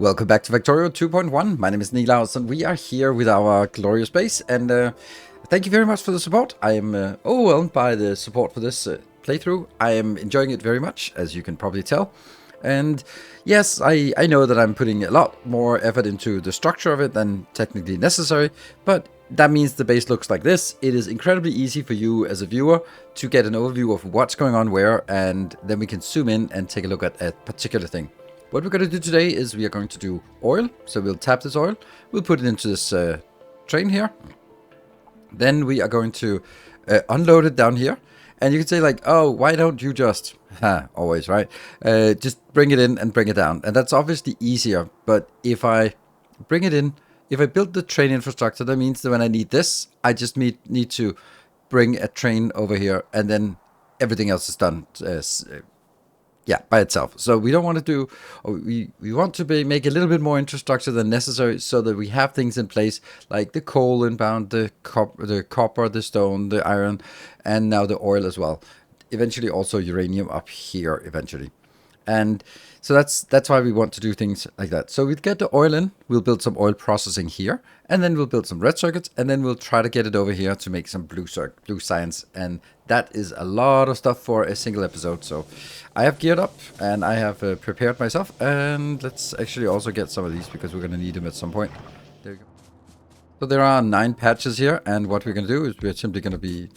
Welcome back to Factorio 2.1. My name is Nilaus and we are here with our glorious base. And thank you very much for the support. I am overwhelmed by the support for this playthrough. I am enjoying it very much, as you can probably tell. And yes, I know that I'm putting a lot more effort into the structure of it than technically necessary, but that means the base looks like this. It is incredibly easy for you as a viewer to get an overview of what's going on where, and then we can zoom in and take a look at a particular thing. What we're going to do today is we are going to do oil. So we'll tap this oil, we'll put it into this train here. Then we are going to unload it down here. And you can say like, oh, why don't you just, always, right? Just bring it in and bring it down. And that's obviously easier. But if I bring it in, if I build the train infrastructure, that means that when I need this, I just need to bring a train over here and then everything else is done. By itself. So we don't want to do, we want to make a little bit more infrastructure than necessary so that we have things in place like the coal inbound, the copper, the stone, the iron, and now the oil as well. Eventually also uranium up here eventually. And so that's why we want to do things like that. So we'll get the oil in, we'll build some oil processing here, and then we'll build some red circuits, and then we'll try to get it over here to make some blue science. And that is a lot of stuff for a single episode. So I have geared up and I have prepared myself, and let's actually also get some of these because we're going to need them at some point. There we go. So there are 9 patches here, and what we're going to do is we're simply going to be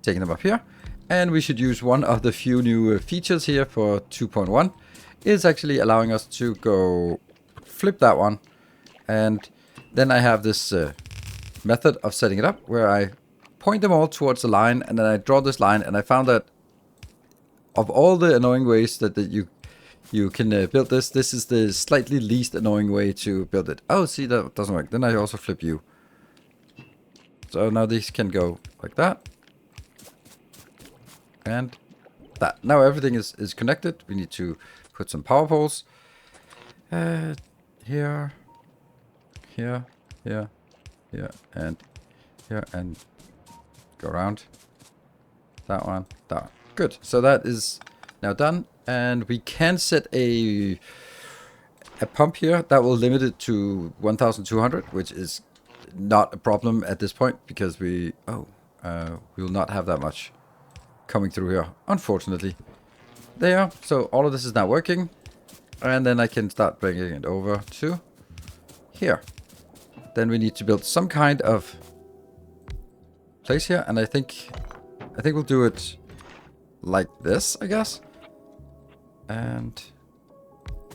taking them up here. And we should use one of the few new features here for 2.1. Is actually allowing us to go flip that one. And then I have this method of setting it up where I point them all towards the line and then I draw this line, and I found that of all the annoying ways that you can build this is the slightly least annoying way to build it. Oh, see, that doesn't work. Then I also flip you. So now these can go like that. And that. Now everything is connected. We need to put some power poles. Here, here, here, here, and here, and go around. That one, that one. Good. So that is now done. And we can set a pump here that will limit it to 1,200, which is not a problem at this point because we will not have that much coming through here, unfortunately. There, so all of this is now working, and then I can start bringing it over to here. Then we need to build some kind of place here, and I think we'll do it like this, I guess. And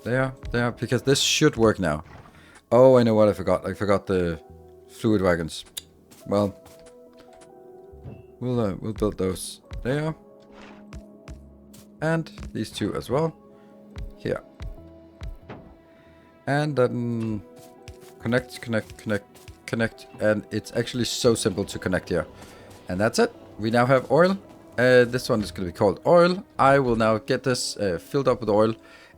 there, because this should work now. Oh, I know what I forgot. I forgot the fluid wagons. Well, we'll build those there. And these two as well. Here. And then connect. And it's actually so simple to connect here. And that's it. We now have oil. This one is going to be called oil. I will now get this filled up with oil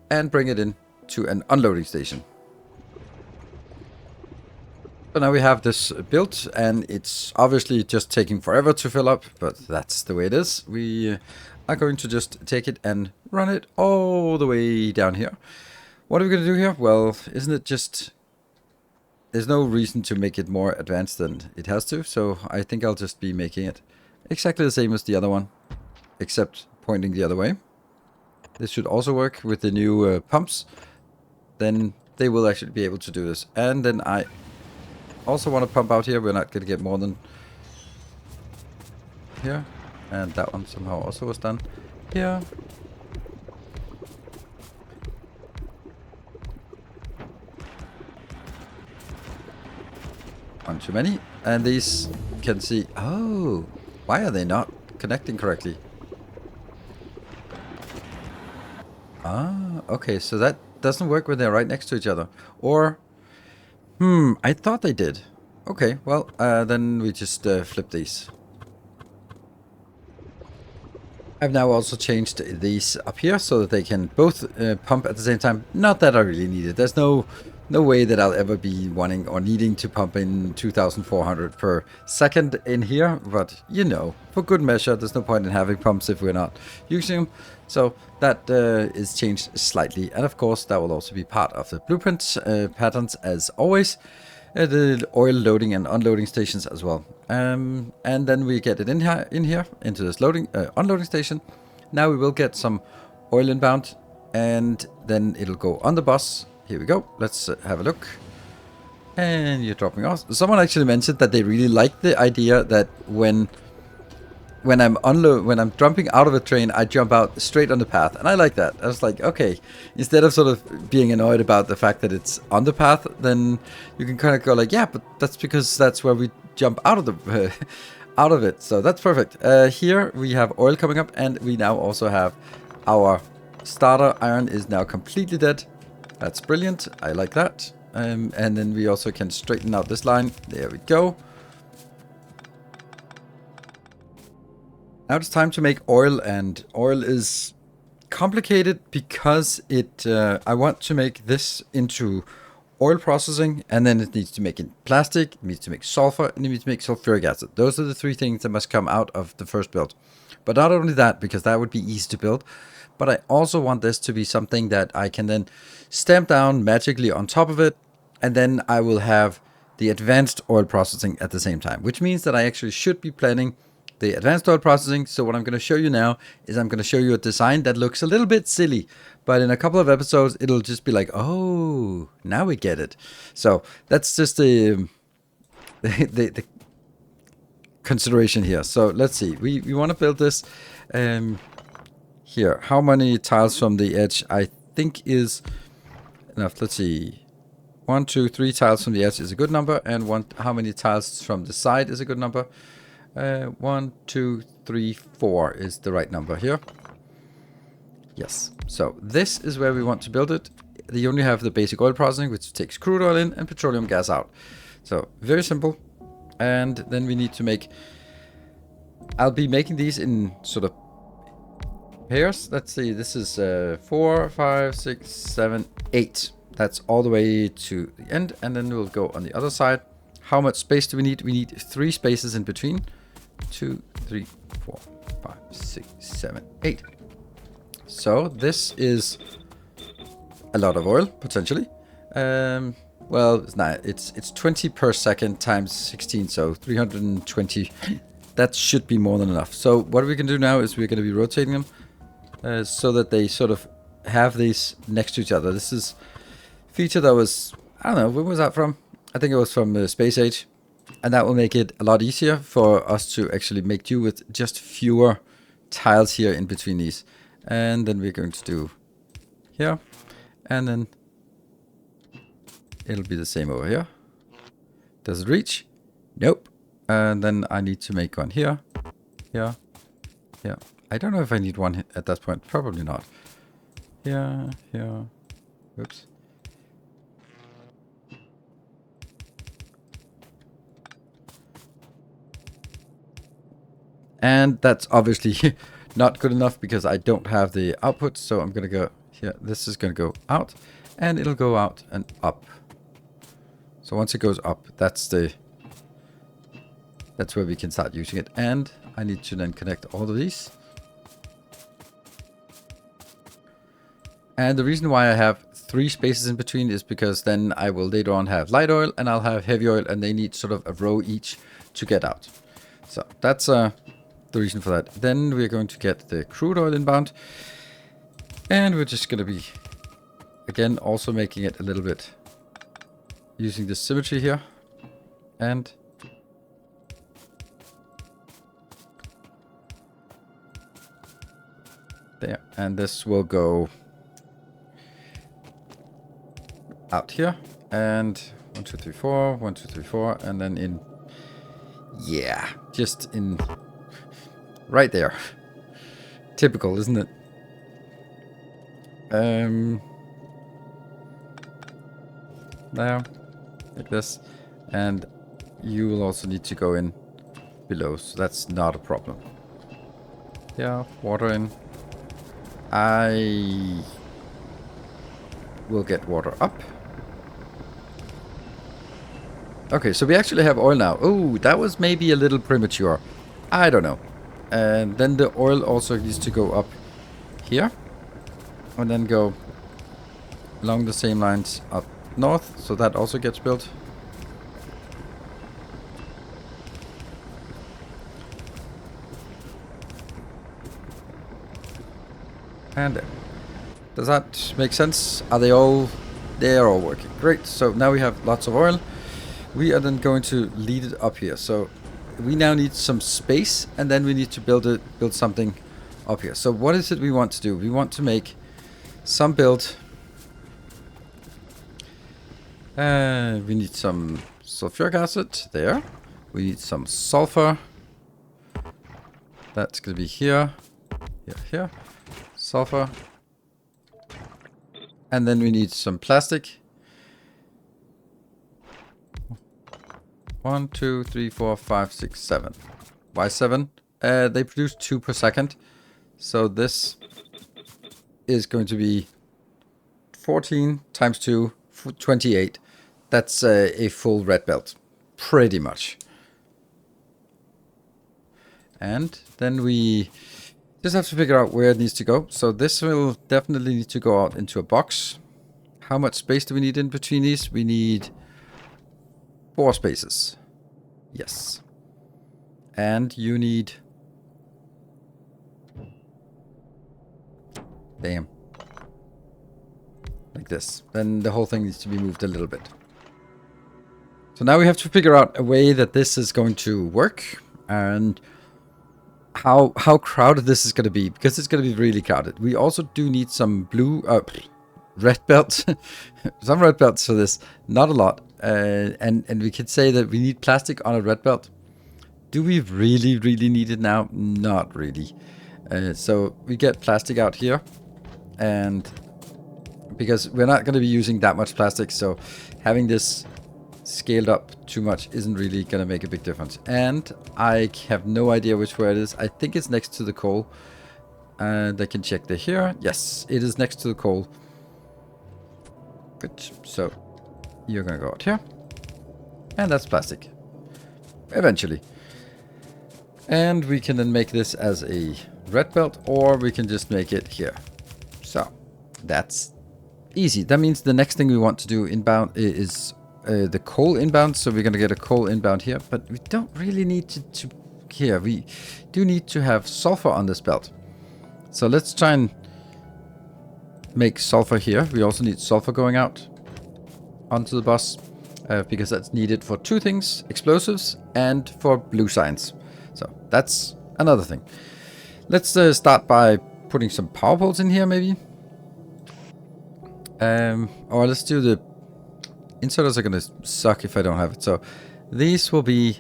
and bring it in to an unloading station. So now we have this built, and it's obviously just taking forever to fill up, but that's the way it is. We are going to just take it and run it all the way down here. What are we going to do here? Well, isn't it just... There's no reason to make it more advanced than it has to, so I think I'll just be making it exactly the same as the other one, except pointing the other way. This should also work with the new pumps. Then they will actually be able to do this. And then I also want to pump out here. We're not going to get more than here. And that one somehow also was done here. One too many. And these can see... Oh, why are they not connecting correctly? Ah, okay. So that doesn't work when they're right next to each other. Or... I thought they did. Okay, well, then we just flip these. I've now also changed these up here so that they can both pump at the same time. Not that I really need it. There's no way that I'll ever be wanting or needing to pump in 2,400 per second in here. But, you know, for good measure, there's no point in having pumps if we're not using them. So that is changed slightly, and of course that will also be part of the blueprint patterns as always. The oil loading and unloading stations as well. And then we get it in here into this loading unloading station. Now we will get some oil inbound, and then it'll go on the bus. Here we go. Let's have a look. And you're dropping off. Someone actually mentioned that they really like the idea that when I'm jumping out of a train, I jump out straight on the path, and I like that. I was like, okay, instead of sort of being annoyed about the fact that it's on the path, then you can kind of go like, yeah, but that's because that's where we jump out of the out of it. So that's perfect. Here we have oil coming up, and we now also have our starter iron is now completely dead. That's brilliant. I like that. And then we also can straighten out this line. There we go. Now it's time to make oil, and oil is complicated because I want to make this into oil processing, and then it needs to make in plastic, it needs to make sulfur, and it needs to make sulfuric acid. Those are the three things that must come out of the first build. But not only that, because that would be easy to build, but I also want this to be something that I can then stamp down magically on top of it, and then I will have the advanced oil processing at the same time, which means that I actually should be planning the advanced oil processing. So what I'm going to show you now is I'm going to show you a design that looks a little bit silly, but in a couple of episodes it'll just be like, oh, now we get it. So that's just the consideration here. So let's see, we want to build this here. How many tiles from the edge I think is enough? Let's see, 1, 2, 3 tiles from the edge is a good number, and how many tiles from the side is a good number? 1, 2, 3, 4 is the right number here. Yes. So this is where we want to build it. You only have the basic oil processing, which takes crude oil in and petroleum gas out. So very simple. And then we need to make... I'll be making these in sort of pairs. Let's see. This is 4, 5, 6, 7, 8. That's all the way to the end. And then we'll go on the other side. How much space do we need? We need 3 spaces in between. 2, 3, 4, 5, 6, 7, 8. So this is a lot of oil potentially. Well, it's not. It's 20 per second times 16, so 320. That should be more than enough. So what we can do now is we're going to be rotating them so that they sort of have these next to each other. This is a feature that was, I don't know, when was that from? I think it was from Space Age. And that will make it a lot easier for us to actually make do with just fewer tiles here in between these. And then we're going to do here. And then it'll be the same over here. Does it reach? Nope. And then I need to make one here. Here. Here. I don't know if I need one at that point. Probably not. Here. Here. Oops. And that's obviously not good enough because I don't have the output. So I'm going to go here. This is going to go out, and it'll go out and up. So once it goes up, that's where we can start using it. And I need to then connect all of these. And the reason why I have 3 spaces in between is because then I will later on have light oil and I'll have heavy oil, and they need sort of a row each to get out. So that's the reason for that. Then we're going to get the crude oil inbound, and we're just going to be again also making it a little bit using the symmetry here, and there, and this will go out here, and 1, 2, 3, 4, 1, 2, 3, 4, and then in, yeah, just in right there. Typical, isn't it? There, like this, and you will also need to go in below, so that's not a problem. Yeah, water in. I will get water up. Okay, so we actually have oil now. Oh, that was maybe a little premature. I don't know. And then the oil also needs to go up here. And then go along the same lines up north, so that also gets built. And there. Does that make sense? Are they all... They're all working. Great. So now we have lots of oil. We are then going to lead it up here. So we now need some space, and then we need to build something up here. So what is it we want to do? We want to make some build. We need some sulfuric acid there. We need some sulfur. That's going to be here, here. Sulfur. And then we need some plastic. 1, 2, 3, 4, 5, 6, 7. Why 7? They produce 2 per second. So this is going to be 14 times 2, 28. That's a full red belt. Pretty much. And then we just have to figure out where it needs to go. So this will definitely need to go out into a box. How much space do we need in between these? We need 4 spaces. Yes. And you need... Damn. Like this. Then the whole thing needs to be moved a little bit. So now we have to figure out a way that this is going to work. And how crowded this is going to be, because it's going to be really crowded. We also do need some red belts, some red belts for this, not a lot. And we could say that we need plastic on a red belt. Do we really need it now? Not really. So we get plastic out here, and because we're not going to be using that much plastic, so having this scaled up too much isn't really going to make a big difference. And I have no idea which way it is. I think it's next to the coal. And I can check the here. Yes, it is next to the coal. Good. So you're going to go out here. And that's plastic. Eventually. And we can then make this as a red belt, or we can just make it here. So that's easy. That means the next thing we want to do inbound is the coal inbound. So we're going to get a coal inbound here, but we don't really need to here. We do need to have sulfur on this belt. So let's try and make sulfur here. We also need sulfur going out onto the bus because that's needed for 2 things: explosives and for blue signs. So that's another thing. Let's start by putting some power poles in here, maybe. Or let's do the inserters are going to suck if I don't have it. So these will be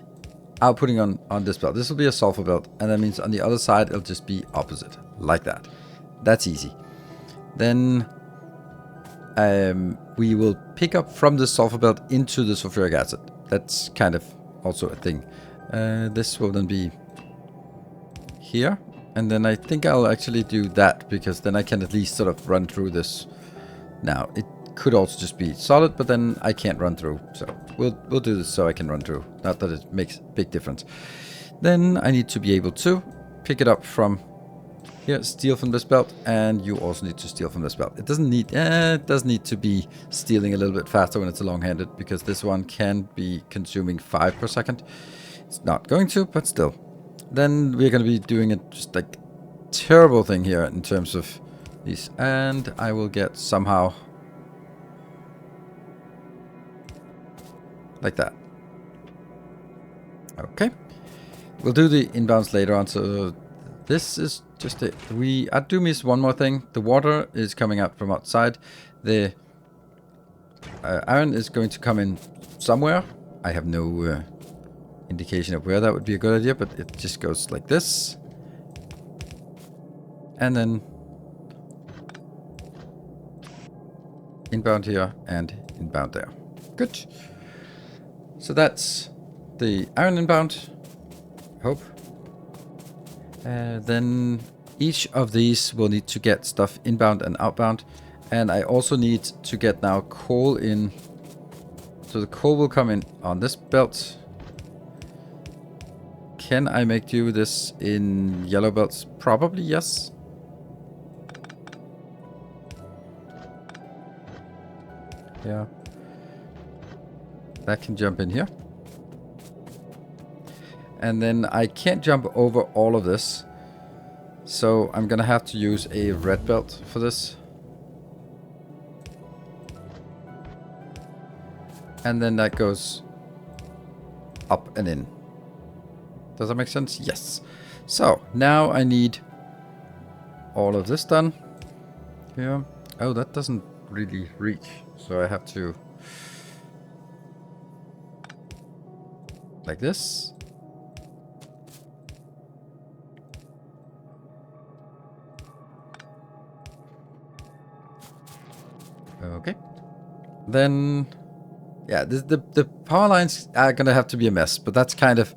outputting on this belt. This will be a sulfur belt, and that means on the other side it'll just be opposite, like that. That's easy. Then we will pick up from the sulfur belt into the sulfuric acid. That's kind of also a thing. This will then be here, and then I think I'll actually do that, because then I can at least sort of run through this. Now it could also just be solid, but then I can't run through, so we'll do this so I can run through. Not that it makes a big difference. Then I need to be able to pick it up from here, steal from this belt, and you also need to steal from this belt. It doesn't need it does need to be stealing a little bit faster when it's a long-handed, because this one can be consuming 5 per second. It's not going to, but still. Then we're going to be doing it just like terrible thing here in terms of these, and I will get somehow like that. Okay, we'll do the inbounds later on. So this is just it. I do miss one more thing. The water is coming out from outside. The iron is going to come in somewhere. I have no indication of where that would be a good idea, but it just goes like this, and then inbound here and inbound there. Good. So that's the iron inbound, I hope. Then each of these will need to get stuff inbound and outbound. And I also need to get now coal in. So the coal will come in on this belt. Can I make do this in yellow belts? Probably yes. Yeah. That can jump in here. And then I can't jump over all of this. So I'm gonna have to use a red belt for this. And then that goes up and in. Does that make sense? Yes. So now I need all of this done. Here. Oh, that doesn't really reach. So I have to... like this. Okay. Then... yeah, the power lines are gonna have to be a mess, but that's kind of...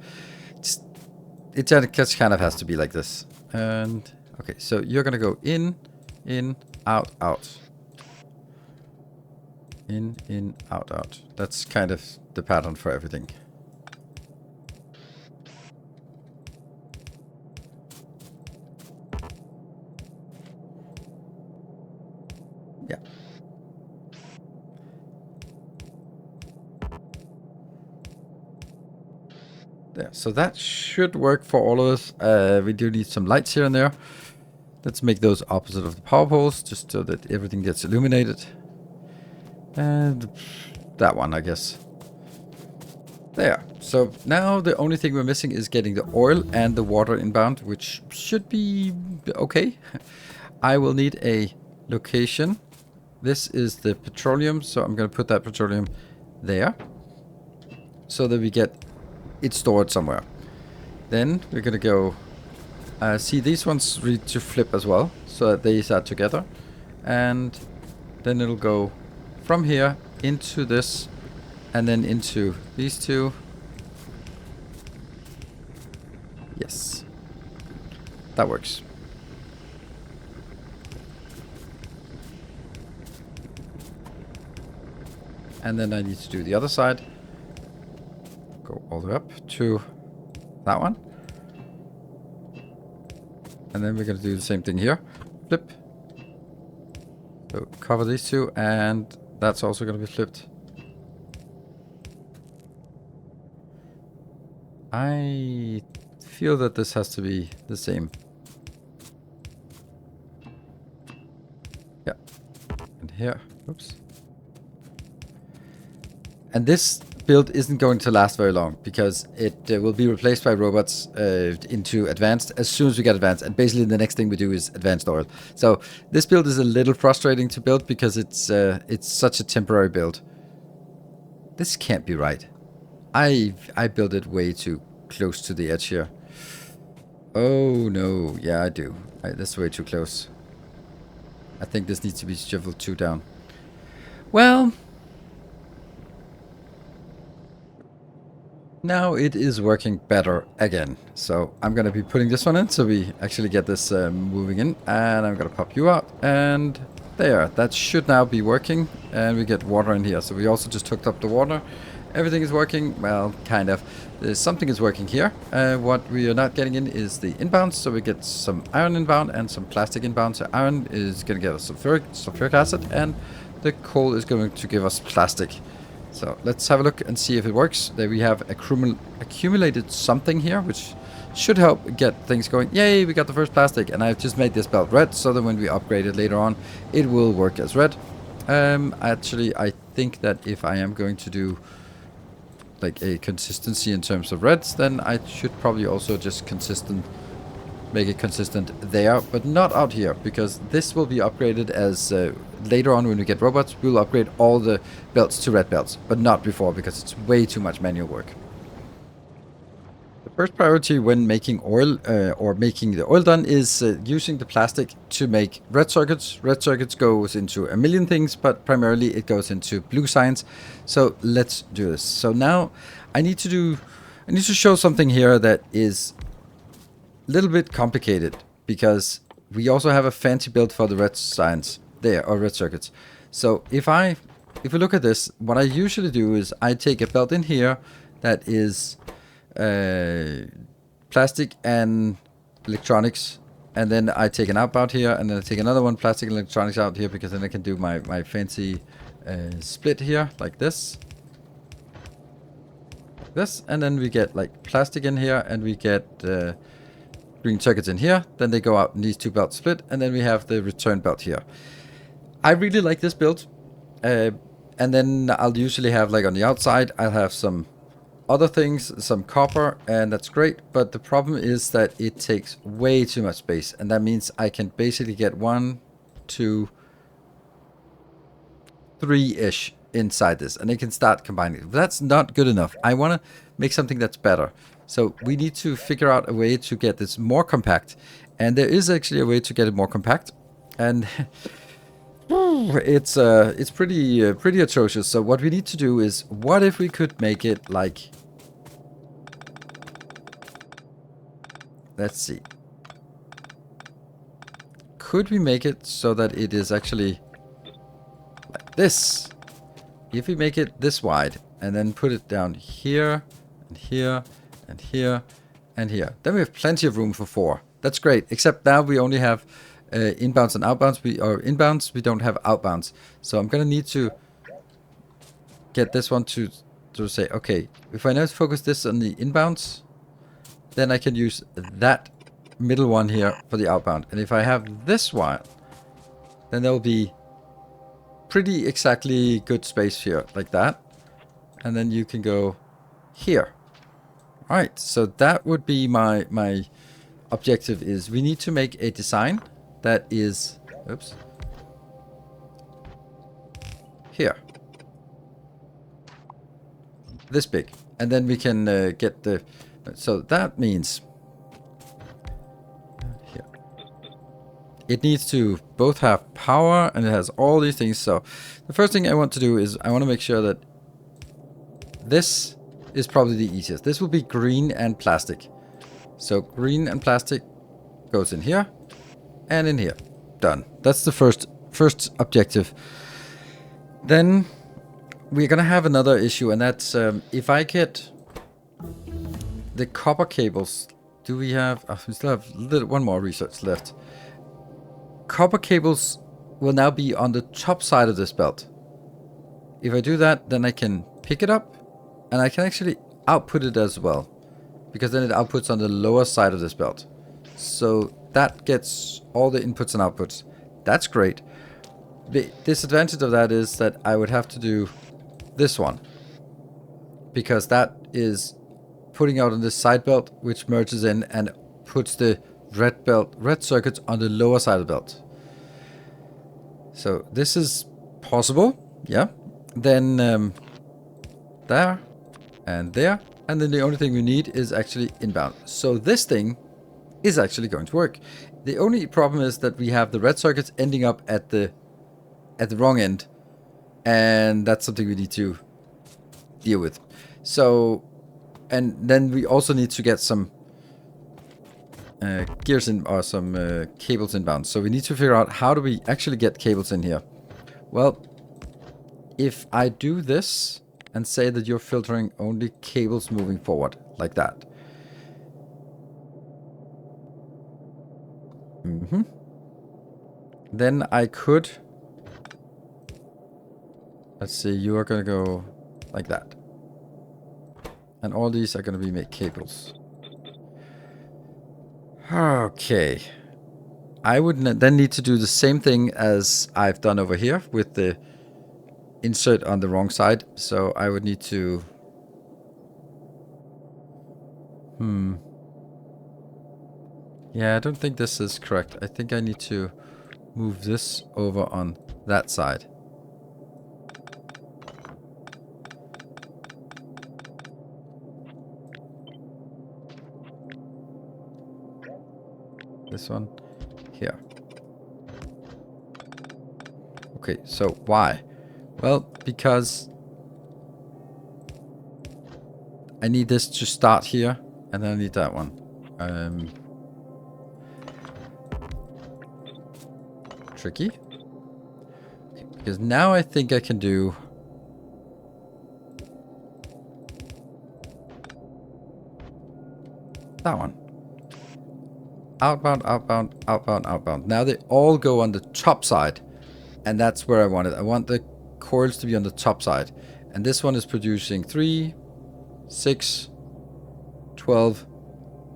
it just kind of has to be like this. And... okay, so you're gonna go in, out, out. In, out, out. That's kind of the pattern for everything. Yeah. There. So that should work for all of us. We do need some lights here and there. Let's make those opposite of the power poles, just so that everything gets illuminated. And that one, I guess. There. So now the only thing we're missing is getting the oil and the water inbound, which should be okay. I will need a location. This is the petroleum, so I'm going to put that petroleum there, so that we get it stored somewhere. Then we're going to go... see, these ones need to flip as well, so that these are together. And then it'll go from here into this, and then into these two. Yes. That works. And then I need to do the other side. Go all the way up to that one. And then we're going to do the same thing here. Flip. So cover these two, and that's also going to be flipped. I feel that this has to be the same. Yeah. And here. Oops. And this build isn't going to last very long, because it will be replaced by robots into advanced as soon as we get advanced. And basically the next thing we do is advanced oil. So this build is a little frustrating to build, because it's such a temporary build. This can't be right. I built it way too close to the edge here. Oh no, yeah I do. That's way too close. I think this needs to be shoveled 2 down. Well, now it is working better again. So I'm going to be putting this one in, so we actually get this moving in. And I'm going to pop you out. And there, that should now be working. And we get water in here. So we also just hooked up the water. Everything is working, well, kind of. Something is working here. What we are not getting in is the inbound. So we get some iron inbound and some plastic inbound. So iron is going to get us sulfuric acid. And the coal is going to give us plastic. So let's have a look and see if it works. There we have accumulated something here, which should help get things going. Yay, we got the first plastic. And I've just made this belt red, so that when we upgrade it later on, it will work as red. Actually, I think that if I am going to do like a consistency in terms of reds, then I should probably also just make it consistent there, but not out here, because this will be upgraded as later on when we get robots. We'll upgrade all the belts to red belts, but not before, because it's way too much manual work. The first priority when making oil or making the oil done is using the plastic to make red circuits. Red circuits goes into a million things, but primarily it goes into blue science. So let's do this. So now I need to show something here that is a little bit complicated, because we also have a fancy build for the red science there, or red circuits. So if we look at this, what I usually do is I take a belt in here that is plastic and electronics, and then I take an outbound here, and then I take another one, plastic and electronics out here, because then I can do my fancy split here like this. And then we get like plastic in here, and we get green circuits in here. Then they go out in these two belts split, and then we have the return belt here. I really like this build. And then I'll usually have, like on the outside, I'll have some other things, some copper, and that's great. But the problem is that it takes way too much space, and that means I can basically get 1, 2, 3-ish inside this, and I can start combining it. But that's not good enough. I want to make something that's better. So we need to figure out a way to get this more compact, and there is actually a way to get it more compact, and it's pretty atrocious. So what we need to do is, what if we could make it like, let's see, could we make it so that it is actually like this? If we make it this wide and then put it down here and here and here and here, then we have plenty of room for 4. That's great, except now we only have inbounds and outbounds. Inbounds, we don't have outbounds. So I'm gonna need to get this one to say, okay, if I now focus this on the inbounds, then I can use that middle one here for the outbound. And if I have this one, then there will be pretty exactly good space here, like that. And then you can go here. All right, so that would be my objective. Is we need to make a design that is, oops, here, this big, and then we can get the, so that means here it needs to both have power, and it has all these things. So the first thing I want to do is I want to make sure that this is probably the easiest. This will be green and plastic. So green and plastic goes in here and in here. Done. That's the first objective. Then we're gonna have another issue, and that's if I get the copper cables. Do we have? We still have one more research left. Copper cables will now be on the top side of this belt. If I do that, then I can pick it up, and I can actually output it as well, because then it outputs on the lower side of this belt. So that gets all the inputs and outputs. That's great. The disadvantage of that is that I would have to do this one, because that is putting out on this side belt, which merges in and puts the red circuits on the lower side of the belt. So this is possible, yeah. Then there and there, and then the only thing we need is actually inbound. So this thing is actually going to work. The only problem is that we have the red circuits ending up at the wrong end, and that's something we need to deal with. So, and then we also need to get some gears in, or some cables inbound. So we need to figure out, how do we actually get cables in here? Well, if I do this and say that you're filtering only cables moving forward, like that. Then I could, let's see, you are going to go like that. And all these are going to be make cables. Okay. I would then need to do the same thing as I've done over here with the insert on the wrong side. So I would need to... Yeah, I don't think this is correct. I think I need to move this over on that side. This one here. Okay, so why? Well, because I need this to start here, and then I need that one. Tricky. Okay, because now I think I can do... that one. Outbound, outbound, outbound, outbound. Now they all go on the top side, and that's where I want it. I want the coils to be on the top side. And this one is producing 3, 6, 12.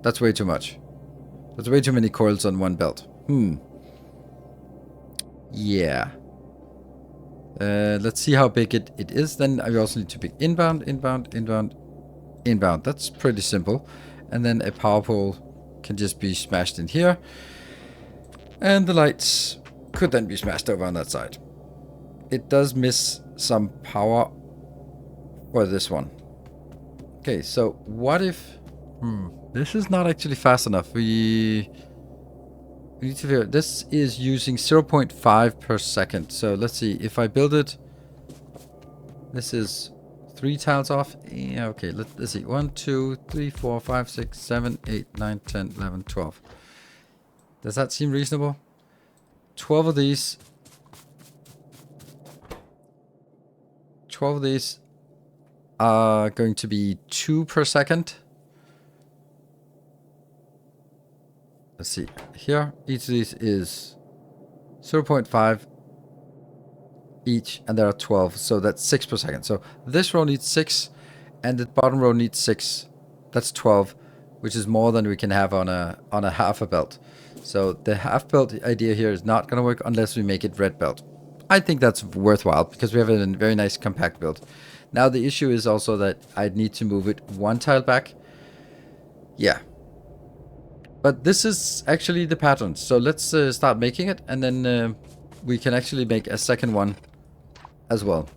That's way too much. That's way too many coils on one belt. Yeah. Let's see how big it is. Then I also need to pick inbound, inbound, inbound, inbound. That's pretty simple. And then a power pole can just be smashed in here. And the lights could then be smashed over on that side. It does miss some power for this one. Okay, so what if... this is not actually fast enough. We need to figure... This is using 0.5 per second. So let's see. If I build it... This is 3 tiles off. Yeah, okay, let's see. 1, 2, 3, 4, 5, 6, 7, 8, 9, 10, 11, 12. Does that seem reasonable? 12 of these... 12 of these are going to be 2 per second. Let's see. Here, each of these is 0.5 each, and there are 12, so that's 6 per second. So this row needs 6, and the bottom row needs 6. That's 12, which is more than we can have on a half a belt. So the half belt idea here is not going to work unless we make it red belt. I think that's worthwhile because we have a very nice compact build. Now the issue is also that I'd need to move it 1 tile back. Yeah. But this is actually the pattern. So let's start making it, and then we can actually make a second one as well.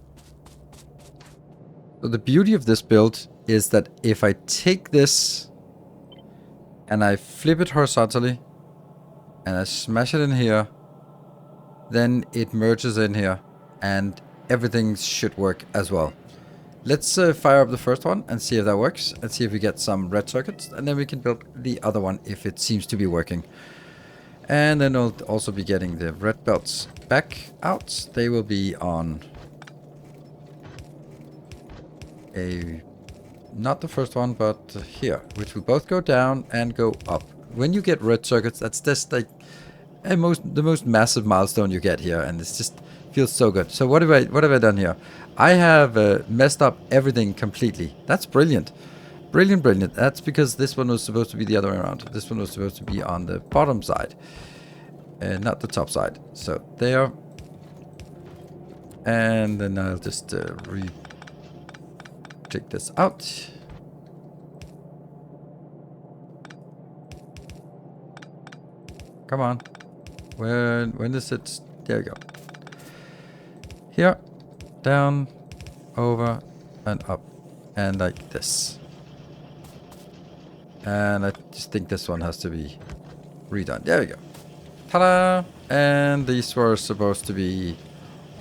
So the beauty of this build is that if I take this and I flip it horizontally and I smash it in here, then it merges in here and everything should work as well. Let's fire up the first one and see if that works, and see if we get some red circuits, and then we can build the other one if it seems to be working. And then we'll also be getting the red belts back out. They will be on a... not the first one, but here, which will both go down and go up. When you get red circuits, that's just like the most massive milestone you get here, and it just feels so good. So what have I done here? I have messed up everything completely. That's brilliant. Brilliant, brilliant. That's because this one was supposed to be the other way around. This one was supposed to be on the bottom side, not the top side. So there. And then I'll just take this out. Come on. When is it? There we go. Here, down, over, and up, and like this. And I just think this one has to be redone. There we go. Ta-da! And these were supposed to be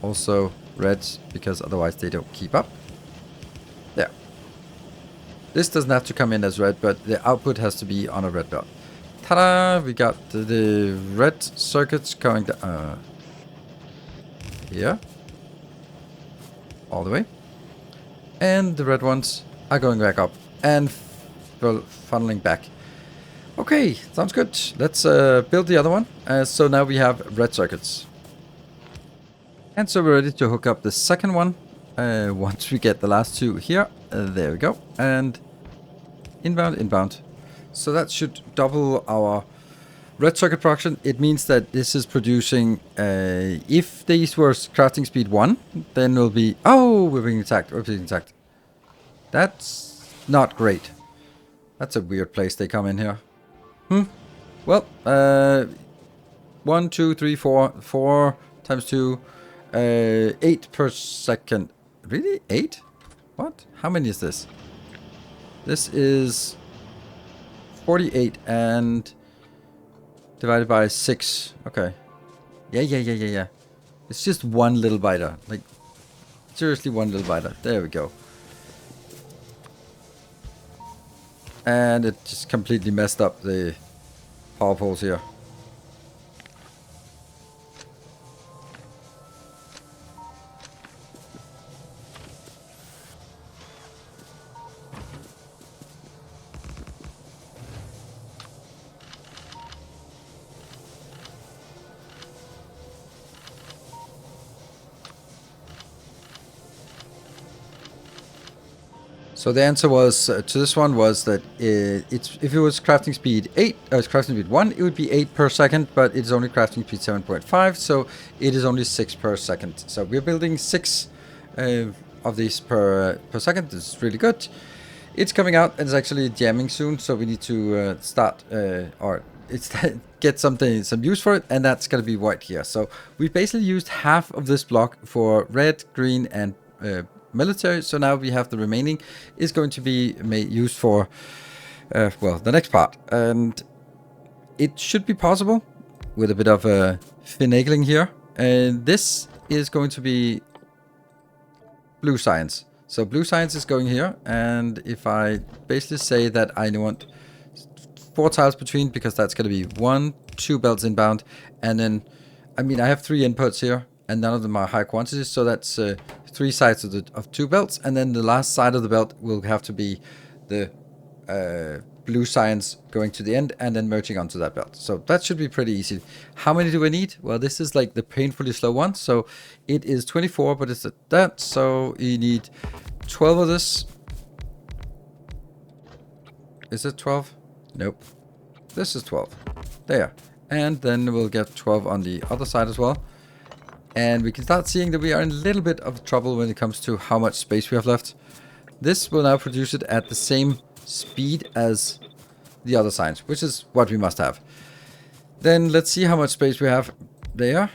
also reds, because otherwise they don't keep up. There. This doesn't have to come in as red, but the output has to be on a red belt. Ta-da! We got the red circuits going down here. All the way. And the red ones are going back up and funneling back. Okay, sounds good. Let's build the other one. So now we have red circuits. And so we're ready to hook up the second one. Once we get the last 2 here. There we go. And inbound, inbound. So that should double our red circuit production. It means that this is producing, if these were crafting speed 1, then we'll be... Oh, we're being attacked. We're being attacked. That's not great. That's a weird place they come in here. Well, 1, 2, 3, 4. 4 times 2. 8 per second. Really? 8? What? How many is this? This is 48 and... divided by 6. Okay. Yeah. It's just one little biter. Like, seriously, one little biter. There we go. And it just completely messed up the power poles here. So the answer was to this one was that it's if it was crafting speed 8, it's crafting speed 1, it would be 8 per second, but it's only crafting speed 7.5, so it is only 6 per second. So we're building 6 of these per second. This is really good. It's coming out and it's actually jamming soon, so we need to start or it's get some use for it, and that's gonna be white here. So we basically used half of this block for red, green, and military. So now we have the remaining is going to be used for well, the next part, and it should be possible with a bit of finagling here. And this is going to be blue science. So blue science is going here, and if I basically say that I want 4 tiles between, because that's going to be 1, 2 belts inbound, and then, I mean, I have 3 inputs here, and none of them are high quantities, so that's 3 sides of 2 belts, and then the last side of the belt will have to be the blue science going to the end and then merging onto that belt. So that should be pretty easy. How many do I need? Well, this is like the painfully slow one, so it is 24, but it's at that, so you need 12 of this. Is it 12? Nope. This is 12. There. And then we'll get 12 on the other side as well. And we can start seeing that we are in a little bit of trouble when it comes to how much space we have left. This will now produce it at the same speed as the other signs, which is what we must have. Then let's see how much space we have there.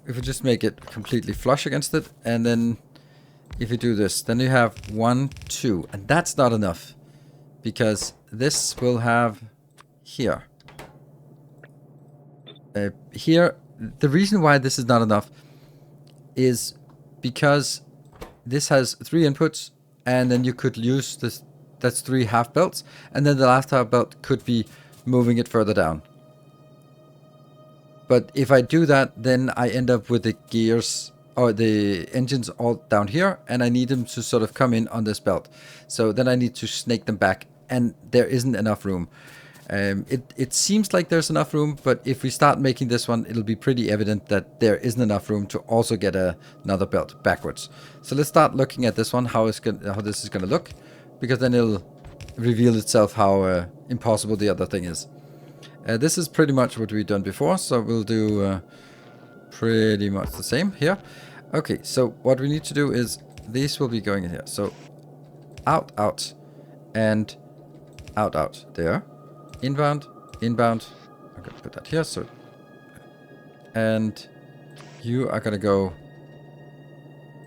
If we just make it completely flush against it, and then if you do this, then you have 1, 2, and that's not enough, because this will have here. Here, the reason why this is not enough is because this has 3 inputs, and then you could use this. That's 3 half belts, and then the last half belt could be moving it further down. But if I do that, then I end up with the gears or the engines all down here, and I need them to sort of come in on this belt. So then I need to snake them back, and there isn't enough room. It seems like there's enough room, but if we start making this one, it'll be pretty evident that there isn't enough room to also get another belt backwards. So let's start looking at this one, how this is gonna look, because then it'll reveal itself how impossible the other thing is. This is pretty much what we've done before, so we'll do pretty much the same here. Okay, so what we need to do is these will be going in here. So out, out, and out, out. There. Inbound, inbound. I'm going to put that here. So, and you are going to go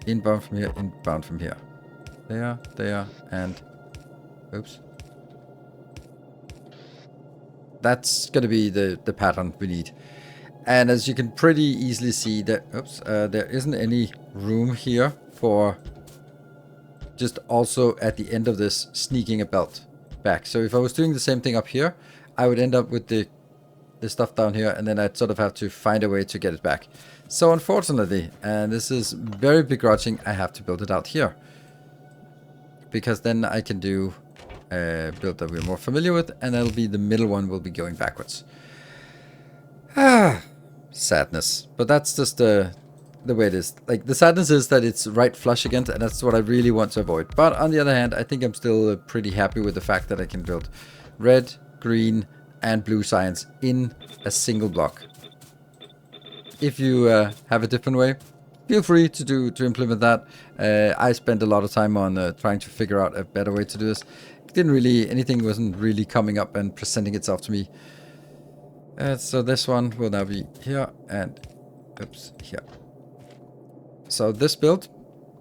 inbound from here, inbound from here. There, there, and oops. That's going to be the pattern we need. And as you can pretty easily see, that there isn't any room here for just also at the end of this sneaking a belt back. So if I was doing the same thing up here, I would end up with the stuff down here, and then I'd sort of have to find a way to get it back. So unfortunately, and this is very begrudging, I have to build it out here. Because then I can do build that we're more familiar with, and that'll be the middle one will be going backwards. Sadness. But that's just the way it is. Like, the sadness is that it's right flush again, and that's what I really want to avoid. But on the other hand, I think I'm still pretty happy with the fact that I can build red, green, and blue science in a single block. If you have a different way, feel free to implement that. I spent a lot of time on trying to figure out a better way to do this. Anything wasn't really coming up and presenting itself to me. So this one will now be here and oops, here. So this build,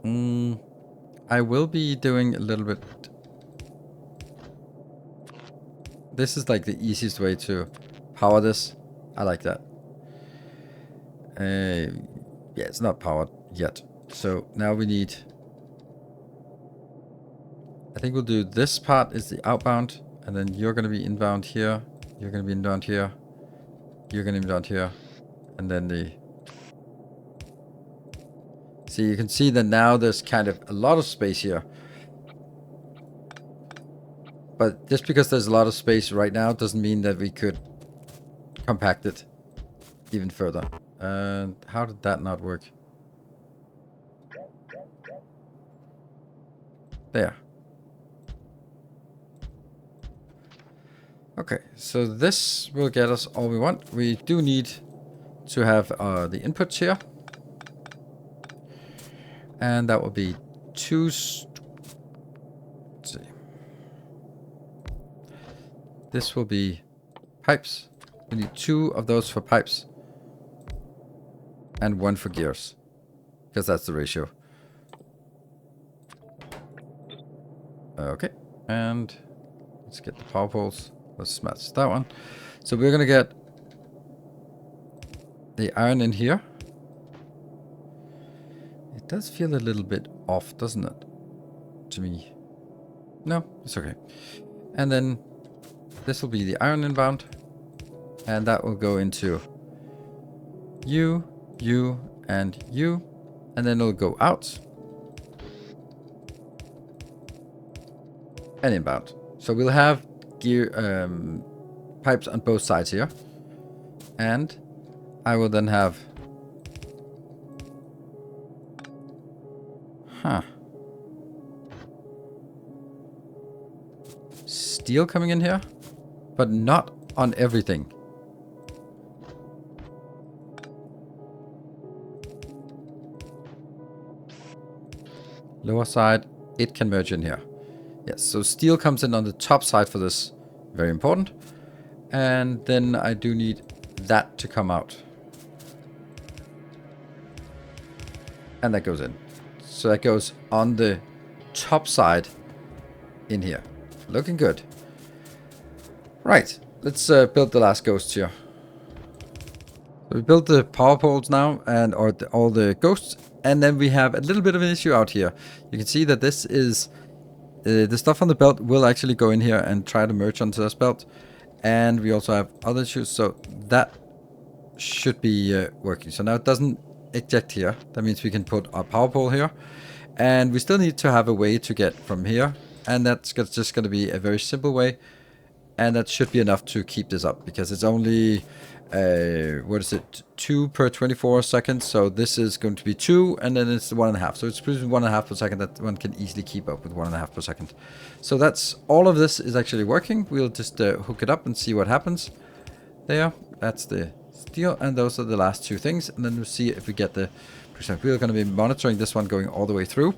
I will be doing a little bit. This is like the easiest way to power this. I like that. Yeah, it's not powered yet. So now we need, I think we'll do this part is the outbound, and then you're going to be inbound here. You're going to be inbound here. You're going to be inbound here. And then the, see, you can see that now there's kind of a lot of space here. But just because there's a lot of space right now doesn't mean that we could compact it even further. And how did that not work? There. Okay, so this will get us all we want. We do need to have the inputs here. And that will be two... let's see. This will be pipes. We need 2 of those for pipes. And 1 for gears. Because that's the ratio. Okay, and let's get the power poles. Let's match that one. So we're gonna get the iron in here. It does feel a little bit off, doesn't it? To me. No, it's okay. And then this will be the iron inbound. And that will go into you, you, and you. And then it'll go out. And inbound. So we'll have gear pipes on both sides here. And I will then have... steel coming in here, but not on everything. Lower side, it can merge in here. Yes, so steel comes in on the top side for this. Very important. And then I do need that to come out. And that goes in. So that goes on the top side in here. Looking good. Right, let's build the last ghosts here. So we built the power poles now, and all the ghosts. And then we have a little bit of an issue out here. You can see that this is... the stuff on the belt will actually go in here and try to merge onto this belt. And we also have other issues, so that should be working. So now it doesn't eject here. That means we can put our power pole here. And we still need to have a way to get from here. And that's just going to be a very simple way. And that should be enough to keep this up, because it's only... what is it, 2 per 24 seconds, so this is going to be 2, and then it's 1.5, so it's producing 1.5 per second. That one can easily keep up with 1.5 per second. So that's all of this is actually working. We'll just hook it up and see what happens. There, that's the steel, and those are the last 2 things, and then we'll see if we get the percent. We're going to be monitoring this one going all the way through.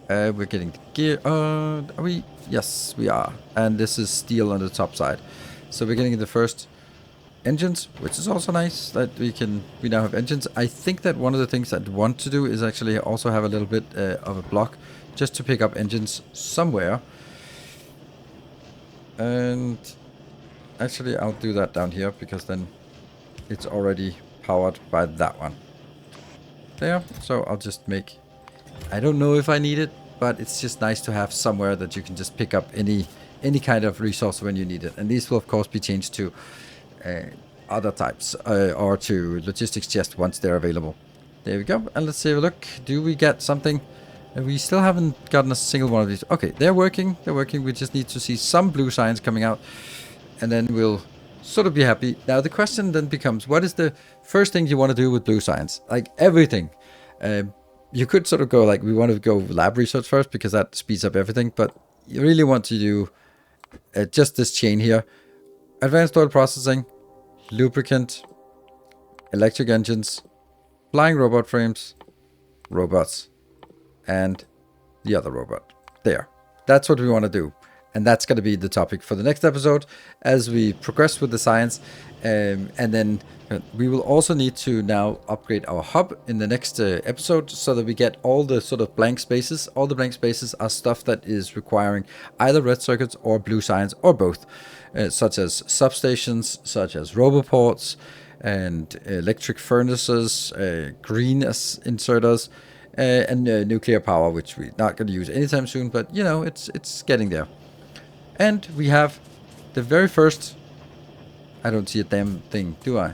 We're getting the gear. Are we? Yes, we are, and this is steel on the top side, so we're getting the first engines, which is also nice that we now have engines. I think that one of the things I'd want to do is actually also have a little bit of a block just to pick up engines somewhere. And actually I'll do that down here, because then it's already powered by that one. There, so I'll just make... I don't know if I need it, but it's just nice to have somewhere that you can just pick up any kind of resource when you need it. And these will of course be changed to other types or to logistics chest once they're available. There we go. And let's have a look. Do we get something? We still haven't gotten a single one of these. Okay, they're working. They're working. We just need to see some blue signs coming out, and then we'll sort of be happy. Now the question then becomes, what is the first thing you want to do with blue signs? Like everything. You could sort of go like, we want to go lab research first, because that speeds up everything. But you really want to do just this chain here. Advanced oil processing, lubricant, electric engines, flying robot frames, robots, and the other robot. There. That's what we want to do. And that's going to be the topic for the next episode as we progress with the science. And then we will also need to now upgrade our hub in the next episode, so that we get all the sort of blank spaces. All the blank spaces are stuff that is requiring either red circuits or blue signs or both, such as substations, such as roboports, and electric furnaces, green inserters, and nuclear power, which we're not going to use anytime soon, but you know, it's getting there. And we have the very first... I don't see a damn thing, do I?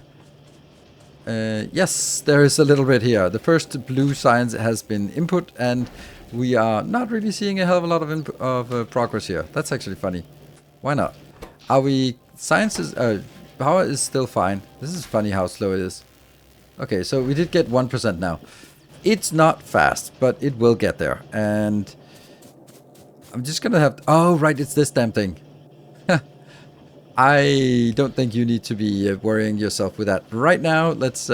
Yes, there is a little bit here. The first blue science has been input, and we are not really seeing a hell of a lot of progress here. That's actually funny. Why not? Are we... Science is... power is still fine. This is funny how slow it is. Okay, so we did get 1% now. It's not fast, but it will get there. And I'm just gonna have... Oh, right, it's this damn thing. I don't think you need to be worrying yourself with that right now. Let's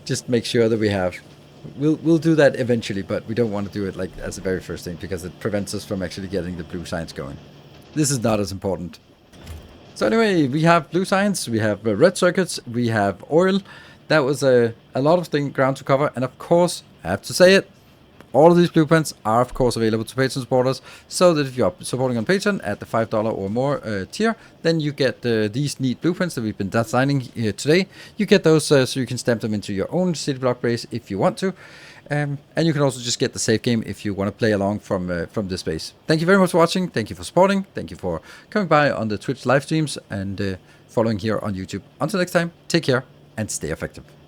just make sure that we have. We'll do that eventually, but we don't want to do it like as the very first thing because it prevents us from actually getting the blue science going. This is not as important. So anyway, we have blue science, we have red circuits, we have oil. That was a lot of ground to cover, and of course, I have to say it, all of these blueprints are of course available to Patreon supporters, so that if you're supporting on Patreon at the $5 or more tier, then you get these neat blueprints that we've been designing here today. You get those so you can stamp them into your own city block base if you want to. And you can also just get the save game if you want to play along from this base. Thank you very much for watching. Thank you for supporting. Thank you for coming by on the Twitch live streams and following here on YouTube. Until next time, take care and stay effective.